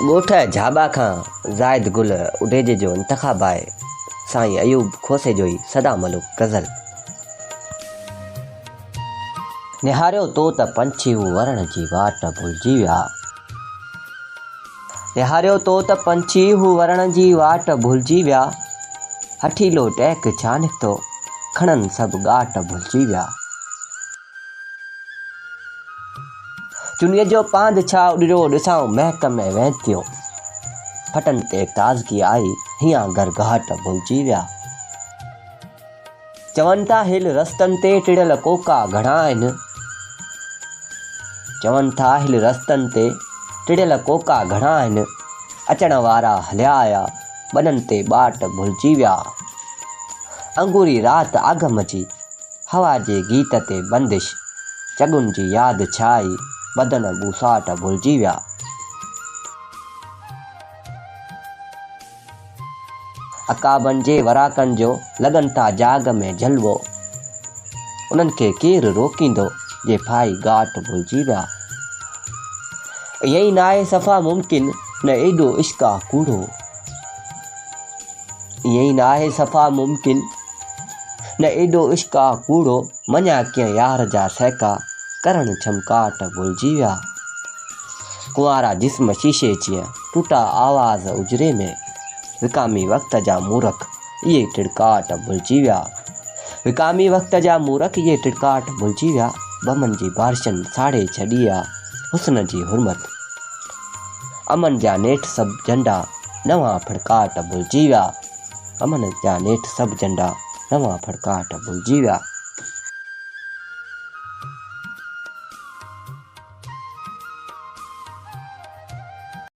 ॻोठ झाबा खां ज़ाहिद गुल उडेजे जो इंतख़ाब आहे। साईं अयूब खोसे जो ई सदा मलुक गज़ल। निहारियो तो त पंछी हू वरण जी वाट भुलिजी विया। निहारियो तो त पंछी हू वरण जी वाट भुलिजी विया। हठीलो टहक छा निकितो खणनि सभु ॻाट भुलिजी विया। चुनीअ जो पांध छा उॾिरो ॾिसां महक में वहतियो। फटनि ते ताज़गी आई हीअं घरघाट भुलिजी विया। चवनि था हिल रस्तनि ते टिड़ियल कोका घणा आहिनि। चवनि था हिल रस्तनि ते टिड़ियल कोका घणा आहिनि। अचण वारा हलिया आया बननि ते बाट भुलिजी विया। अंगूरी राति आगम जी हवा जे गीत ते बंदिश। चगुनि जी यादि छा आई बदन बूसाट भुलिजी विया। अकाबनि जे वराकनि जो लॻनि था जाग में जलवो। उन्हनि खे केरु रोकींदो जे फाई घाट भुलिजी विया। ईअं ई नाहे सफ़ा मुमकिन न एॾो इश्क आहे कूड़ो। ईअं ई नाहे सफ़ा मुमकिन न एॾो इश्क आहे कूड़ो। मञा कीअं यार जा सहका करण छमकाट भुलिजी विया। कुंवारा जिस्म शीशे जीअं टूटा आवाज़ उजरे में। विकामी वक़्त जा मूरख इहे टिड़काट भुलिजी विया। विकामी वक़्त जा मूरख इहे टिड़काट भुलिजी विया। बमन जी बारिशनि साड़े छॾी आहे हुस्न जी हुरमत। अमन जा नेठ सभु झंडा नवां फड़काट भुलिजी विया। अमन जा नेठ सभु झंडा नवां फड़काट भुलिजी विया।